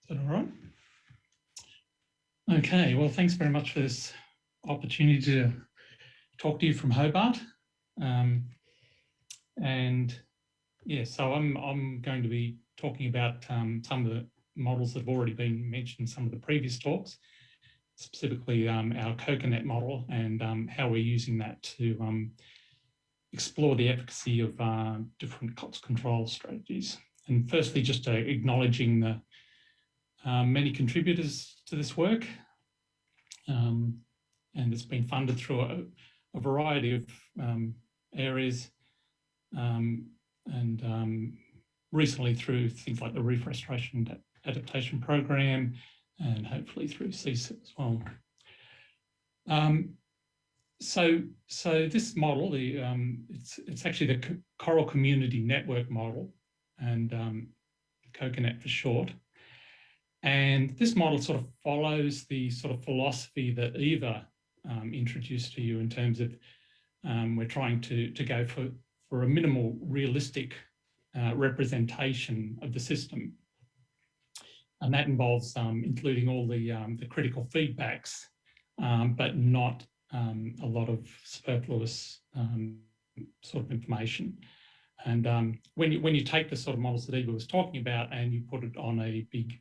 that all right? Okay, well, thanks very much for this opportunity to talk to you from Hobart. And yeah, so I'm going to be talking about some of the models that have already been mentioned in some of the previous talks, specifically our CocoNet model and how we're using that to explore the efficacy of different Cots control strategies. And firstly, just acknowledging the many contributors to this work. And it's been funded through a variety of areas and recently through things like the Reef Restoration and Adaptation Program and hopefully through CSIRO as well. So this model, it's actually the Coral Community Network model, and CocoNet for short. And this model sort of follows the sort of philosophy that Eva introduced to you in terms of we're trying to go for a minimal realistic representation of the system. And that involves including all the critical feedbacks, but not a lot of superfluous sort of information. And when you take the sort of models that Eva was talking about and you put it on a big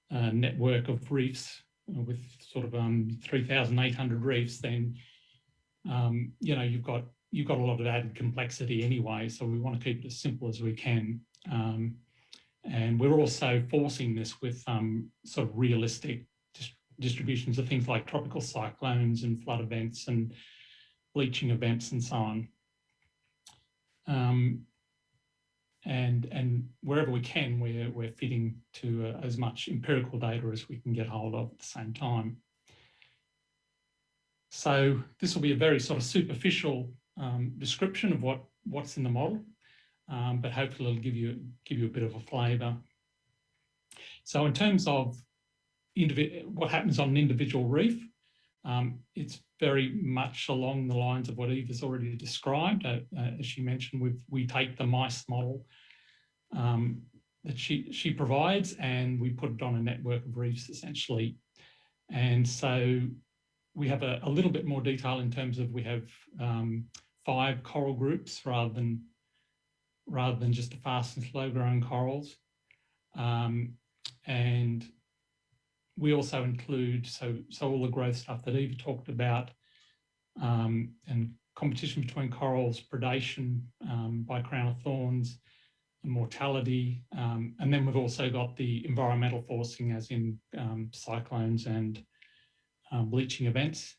network of reefs with sort of 3,800 reefs, then you know you've got a lot of added complexity anyway. So we want to keep it as simple as we can, and we're also forcing this with sort of realistic distributions of things like tropical cyclones and flood events and bleaching events and so on. And wherever we can, we're fitting to as much empirical data as we can get hold of at the same time. So this will be a very sort of superficial description of what's in the model, but hopefully it'll give you a bit of a flavour. So in terms of what happens on an individual reef, it's very much along the lines of what Eva's already described. As she mentioned, we take the MICE model that she provides and we put it on a network of reefs essentially. And so we have a little bit more detail in terms of we have 5 coral groups rather than just the fast and slow growing corals. And we also include, so all the growth stuff that Eva talked about, and competition between corals, predation by crown of thorns, and mortality. And then we've also got the environmental forcing, as in cyclones and bleaching events.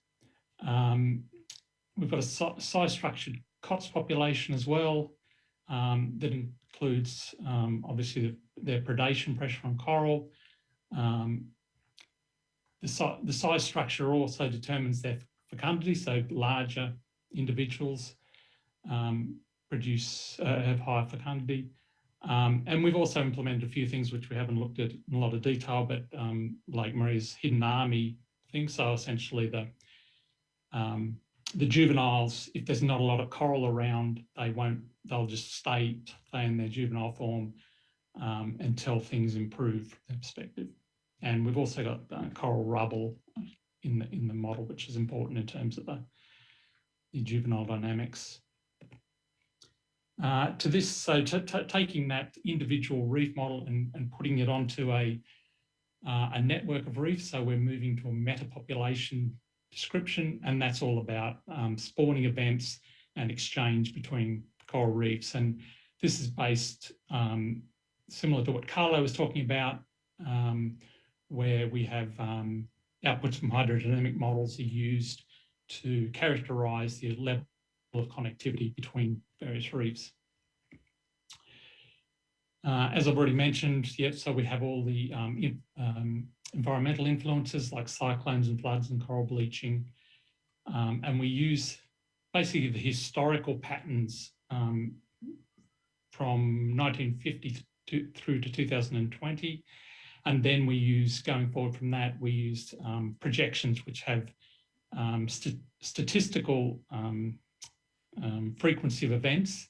We've got a size-structured Cots population as well that includes obviously their predation pressure on coral. The size structure also determines their fecundity, so larger individuals have higher fecundity. And we've also implemented a few things which we haven't looked at in a lot of detail, but like Maria's hidden army thing. So essentially the juveniles, if there's not a lot of coral around, they'll just stay in their juvenile form until things improve from their perspective. And we've also got coral rubble in the model, which is important in terms of the juvenile dynamics. To this, so taking that individual reef model and putting it onto a network of reefs, so we're moving to a meta-population description, and that's all about spawning events and exchange between coral reefs. And this is based similar to what Carlo was talking about, where we have outputs from hydrodynamic models are used to characterise the level of connectivity between various reefs. As I've already mentioned, so we have all the environmental influences like cyclones and floods and coral bleaching. And we use basically the historical patterns from 1950 through to 2020. And then we use, going forward from that, we use projections which have statistical frequency of events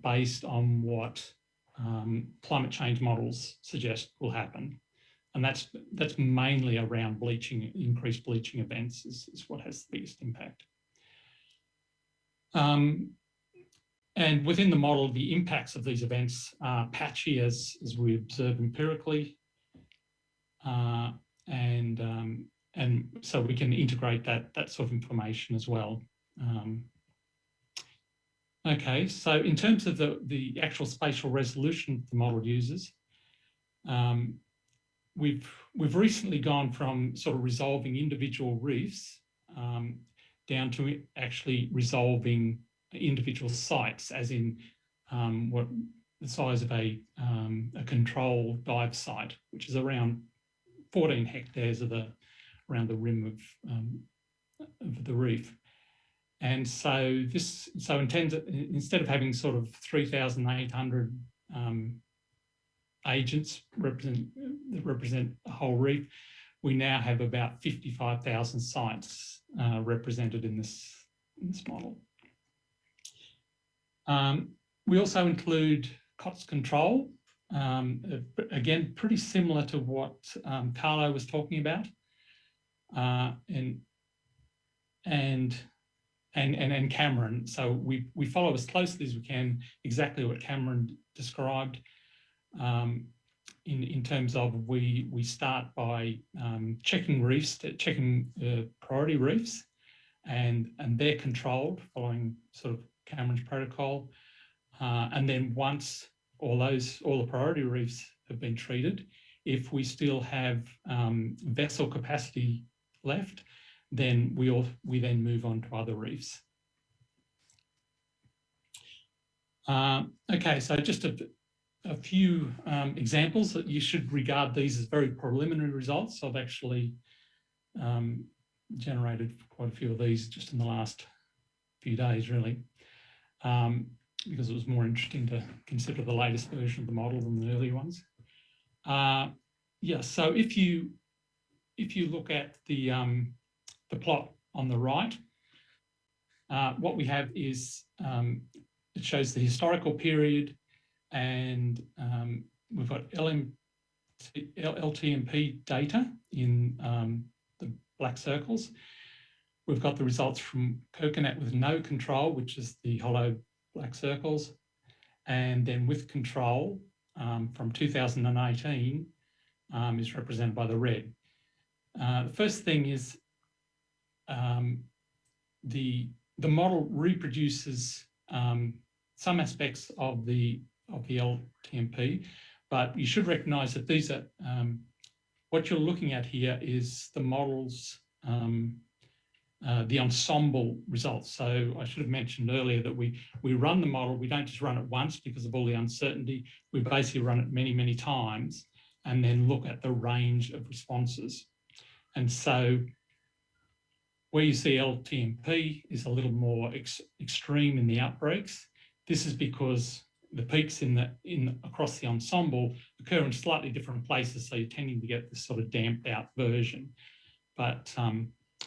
based on what climate change models suggest will happen. and that's mainly around bleaching. Increased bleaching events is what has the biggest impact. And within the model, the impacts of these events are patchy as we observe empirically. And so we can integrate that sort of information as well. Okay, so in terms of the actual spatial resolution the model uses, we've recently gone from sort of resolving individual reefs down to actually resolving individual sites, as in what the size of a control dive site, which is around 14 hectares around the rim of the reef. And so instead of having sort of 3,800 agents that represent a whole reef, we now have about 55,000 sites represented in this model. We also include Cots control, again, pretty similar to what Carlo was talking about, and Cameron. So we follow as closely as we can exactly what Cameron described. In terms of we start by checking reefs, checking priority reefs, and they're controlled following sort of Cameron's protocol. And then once all the priority reefs have been treated, if we still have vessel capacity left, then we then move on to other reefs. Okay, so just a few examples that you should regard these as very preliminary results. I've actually generated quite a few of these just in the last few days, really, because it was more interesting to consider the latest version of the model than the earlier ones. Yeah, so if you look at the plot on the right, what we have is it shows the historical period, and we've got LTMP data in the black circles. We've got the results from coconut with no control, which is the hollow black circles, and then with control from 2018 is represented by the red. The first thing is the model reproduces some aspects of the LTMP, but you should recognise that these are what you're looking at here is the model's the ensemble results. So I should have mentioned earlier that we run the model. We don't just run it once because of all the uncertainty. We basically run it many, many times and then look at the range of responses. And so where you see LTMP is a little more extreme in the outbreaks. This is because the peaks across the ensemble occur in slightly different places, so you're tending to get this sort of damped out version. But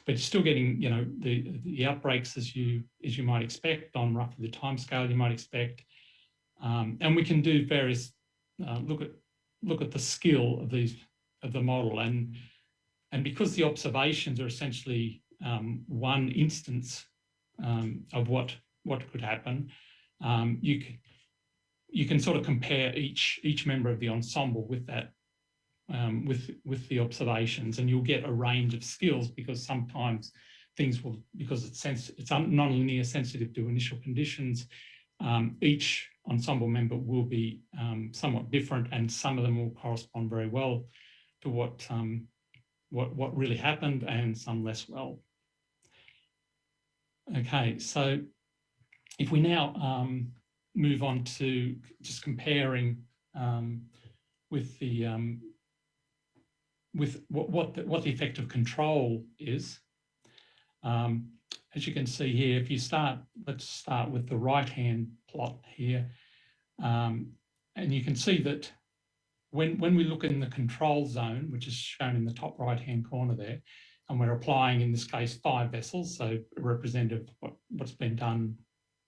you're still getting, you know, the outbreaks as you might expect on roughly the timescale you might expect, and we can do various look at the skill of the model, and because the observations are essentially one instance of what could happen, you can sort of compare each member of the ensemble with that. With the observations, and you'll get a range of skills, because sometimes things will, because it's non-linear sensitive to initial conditions, each ensemble member will be somewhat different, and some of them will correspond very well to what really happened, and some less well. Okay, so if we now move on to just comparing with the with what the effect of control is. As you can see here, if you let's start with the right-hand plot here, and you can see that when we look in the control zone, which is shown in the top right-hand corner there, and we're applying, in this case, 5 vessels, so representative of what's been done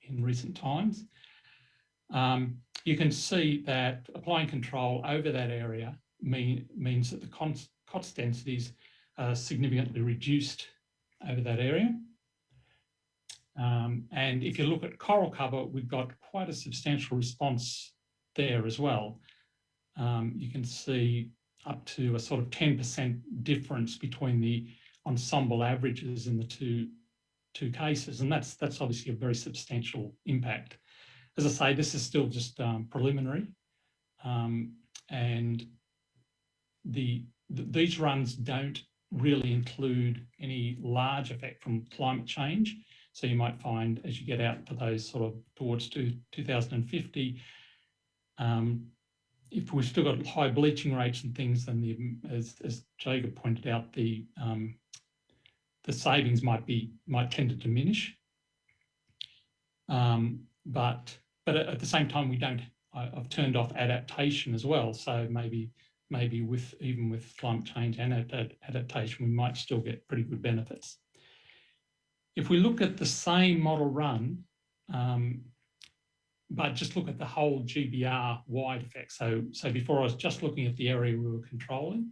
in recent times, you can see that applying control over that area means that the COTS densities are significantly reduced over that area. And if you look at coral cover, we've got quite a substantial response there as well. You can see up to a sort of 10% difference between the ensemble averages in the two cases, and that's obviously a very substantial impact. As I say, this is still just preliminary, and these runs don't really include any large effect from climate change. So you might find as you get out to those sort of towards 2050, if we've still got high bleaching rates and things, then as Jacob pointed out, the savings might tend to diminish. But at the same time, I've turned off adaptation as well. So maybe even with climate change and adaptation, we might still get pretty good benefits. If we look at the same model run, but just look at the whole GBR wide effect. So before I was just looking at the area we were controlling,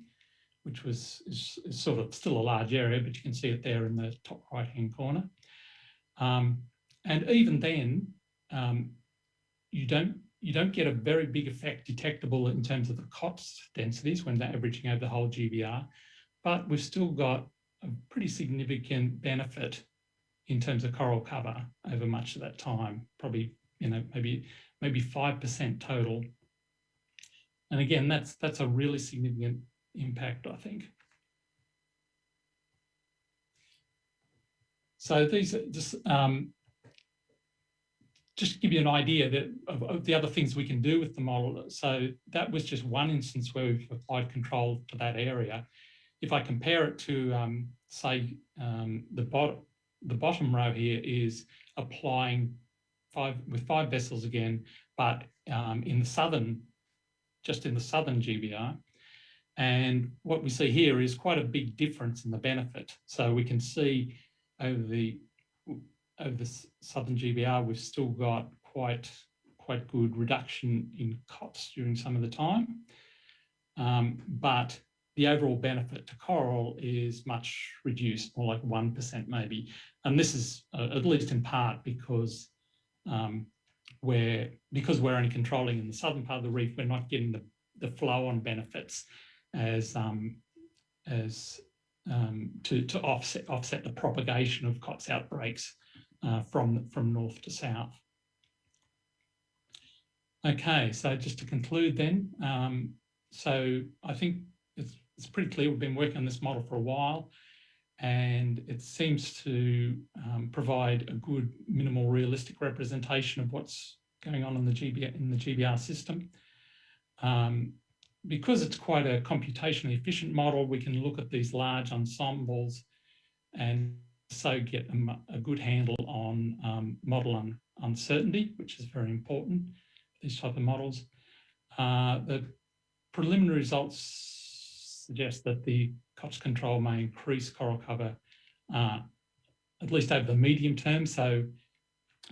which is sort of still a large area, but you can see it there in the top right-hand corner. And even then, you don't get a very big effect detectable in terms of the COTS densities when they're averaging over the whole GBR, but we've still got a pretty significant benefit in terms of coral cover over much of that time, probably, maybe 5% total. And again, that's a really significant impact, I think. So these are just to give you an idea of the other things we can do with the model. So that was just one instance where we've applied control to that area. If I compare it to, say, the bottom row here is applying with 5 vessels again, but in the southern GBR. And what we see here is quite a big difference in the benefit. So we can see over the southern GBR, we've still got quite good reduction in COTS during some of the time. But the overall benefit to coral is much reduced, more like 1% maybe. And this is at least in part because we're only controlling in the southern part of the reef, we're not getting the flow-on benefits as to offset the propagation of COTS outbreaks from north to south. Okay, so just to conclude then, so I think it's pretty clear we've been working on this model for a while, and it seems to provide a good minimal realistic representation of what's going on in the GBR system. Because it's quite a computationally efficient model, we can look at these large ensembles and so get a good handle on model uncertainty, which is very important for these type of models. The preliminary results suggest that the COTS control may increase coral cover at least over the medium term. So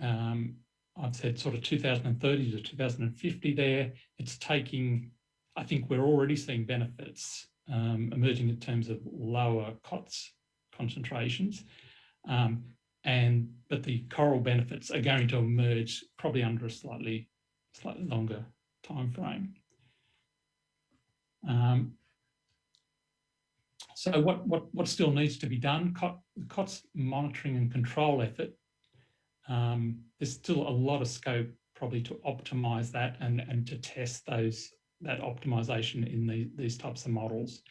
I've said sort of 2030 to 2050 there. It's taking, I think we're already seeing benefits emerging in terms of lower COTS concentrations, but the coral benefits are going to emerge probably under a slightly longer time frame. So what still needs to be done? COTS monitoring and control effort. There's still a lot of scope probably to optimise that and to test that optimization in these types of models.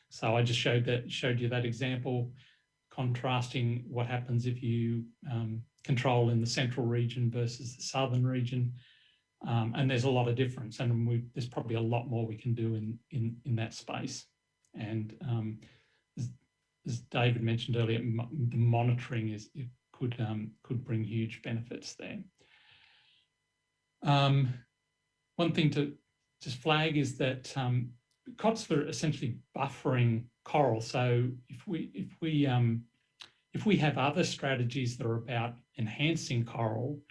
So I just showed you that example, contrasting what happens if you control in the central region versus the southern region, and there's a lot of difference, and there's probably a lot more we can do in that space. And as David mentioned earlier, the monitoring could bring huge benefits there. One thing to just flag is that COTS are essentially buffering coral. So if we have other strategies that are about enhancing coral,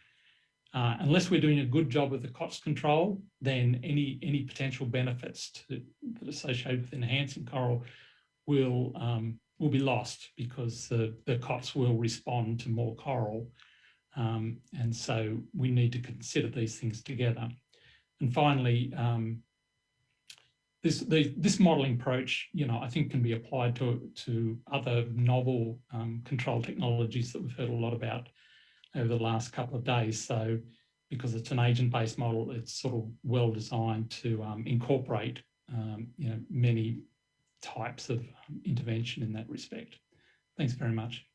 unless we're doing a good job of the Cots control, then any potential benefits that are associated with enhancing coral will be lost, because the Cots will respond to more coral. And so we need to consider these things together. And finally, this modelling approach, I think can be applied to other novel control technologies that we've heard a lot about over the last couple of days. So because it's an agent-based model, it's sort of well designed to incorporate many types of intervention in that respect. Thanks very much.